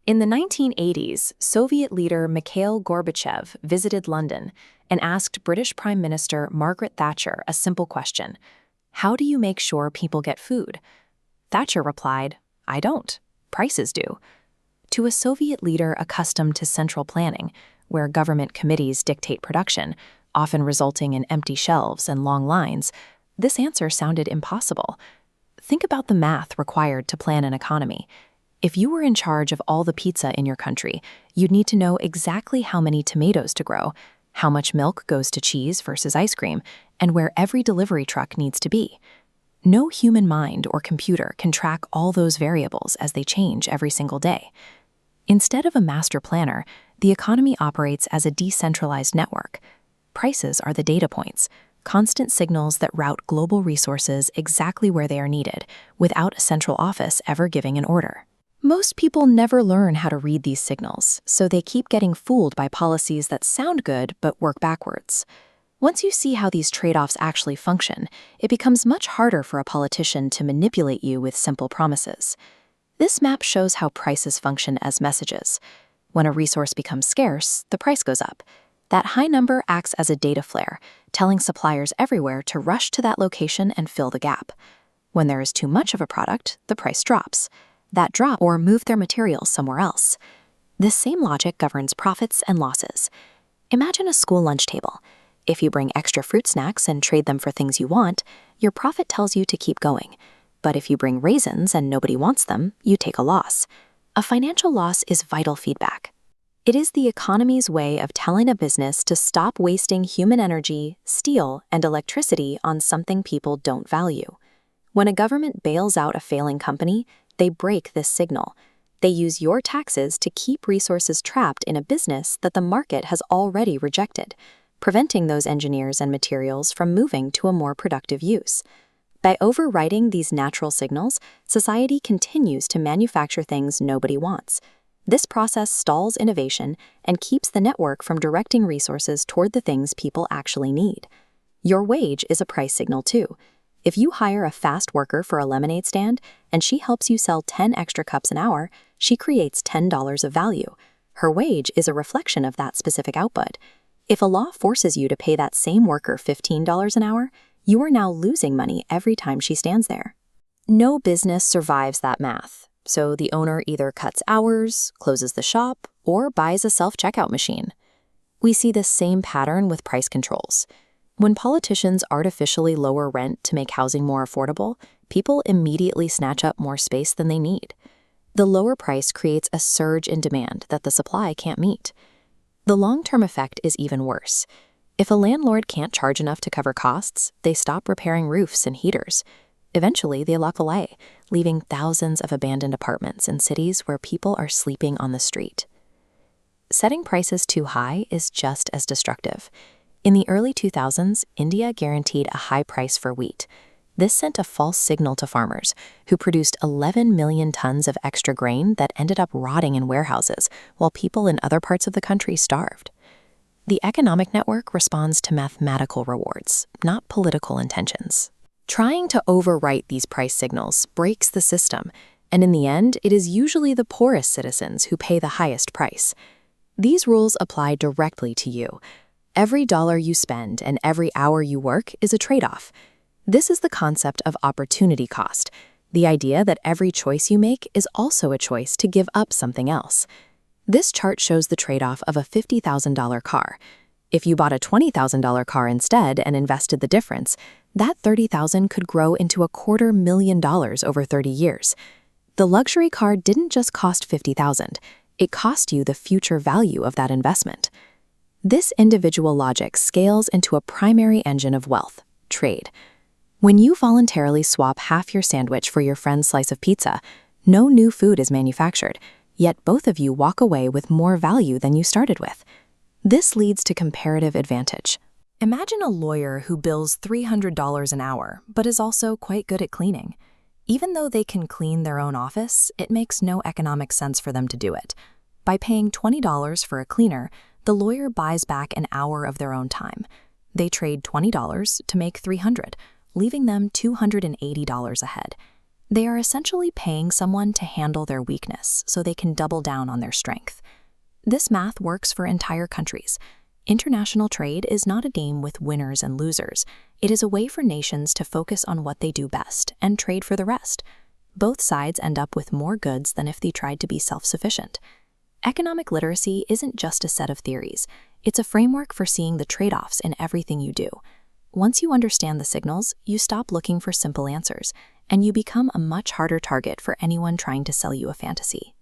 In the 1980s, Soviet leader Mikhail Gorbachev visited London and asked British Prime Minister Margaret Thatcher a simple question: "How do you make sure people get food?" Thatcher replied, "I don't. Prices do." To a Soviet leader accustomed to central planning, where government committees dictate production, often resulting in empty shelves and long lines, this answer sounded impossible. Think about the math required to plan an economy. If you were in charge of all the pizza in your country, you'd need to know exactly how many tomatoes to grow, how much milk goes to cheese versus ice cream, and where every delivery truck needs to be. No human mind or computer can track all those variables as they change every single day. Instead of a master planner, the economy operates as a decentralized network. Prices are the data points, constant signals that route global resources exactly where they are needed, without a central office ever giving an order. Most people never learn how to read these signals, so they keep getting fooled by policies that sound good but work backwards. Once you see how these trade-offs actually function, it becomes much harder for a politician to manipulate you with simple promises. This map shows how prices function as messages. When a resource becomes scarce, the price goes up. That high number acts as a data flare, telling suppliers everywhere to rush to that location and fill the gap. When there is too much of a product, the price drops. That drop or move their materials somewhere else. This same logic governs profits and losses. Imagine a school lunch table. If you bring extra fruit snacks and trade them for things you want, your profit tells you to keep going. But if you bring raisins and nobody wants them, you take a loss. A financial loss is vital feedback. It is the economy's way of telling a business to stop wasting human energy, steel, and electricity on something people don't value. When a government bails out a failing company, they break this signal. They use your taxes to keep resources trapped in a business that the market has already rejected, preventing those engineers and materials from moving to a more productive use. By overriding these natural signals, society continues to manufacture things nobody wants. This process stalls innovation and keeps the network from directing resources toward the things people actually need. Your wage is a price signal too. If you hire a fast worker for a lemonade stand and she helps you sell 10 extra cups an hour, she creates $10 of value. Her wage is a reflection of that specific output. If a law forces you to pay that same worker $15 an hour, you are now losing money every time she stands there. No business survives that math, so the owner either cuts hours, closes the shop, or buys a self-checkout machine. We see this same pattern with price controls. When politicians artificially lower rent to make housing more affordable, people immediately snatch up more space than they need. The lower price creates a surge in demand that the supply can't meet. The long-term effect is even worse. If a landlord can't charge enough to cover costs, they stop repairing roofs and heaters. Eventually, they lock away, leaving thousands of abandoned apartments in cities where people are sleeping on the street. Setting prices too high is just as destructive. In the early 2000s, India guaranteed a high price for wheat. This sent a false signal to farmers, who produced 11 million tons of extra grain that ended up rotting in warehouses, while people in other parts of the country starved. The economic network responds to mathematical rewards, not political intentions. Trying to overwrite these price signals breaks the system, and in the end, it is usually the poorest citizens who pay the highest price. These rules apply directly to you. Every dollar you spend and every hour you work is a trade-off. This is the concept of opportunity cost, the idea that every choice you make is also a choice to give up something else. This chart shows the trade-off of a $50,000 car. If you bought a $20,000 car instead and invested the difference, that $30,000 could grow into $250,000 over 30 years. The luxury car didn't just cost $50,000, it cost you the future value of that investment. This individual logic scales into a primary engine of wealth, trade. When you voluntarily swap half your sandwich for your friend's slice of pizza, no new food is manufactured, yet both of you walk away with more value than you started with. This leads to comparative advantage. Imagine a lawyer who bills $300 an hour, but is also quite good at cleaning. Even though they can clean their own office, it makes no economic sense for them to do it. By paying $20 for a cleaner, the lawyer buys back an hour of their own time. They trade $20 to make $300, leaving them $280 ahead. They are essentially paying someone to handle their weakness so they can double down on their strength. This math works for entire countries. International trade is not a game with winners and losers. It is a way for nations to focus on what they do best and trade for the rest. Both sides end up with more goods than if they tried to be self-sufficient. Economic literacy isn't just a set of theories. It's a framework for seeing the trade-offs in everything you do. Once you understand the signals, you stop looking for simple answers, and you become a much harder target for anyone trying to sell you a fantasy.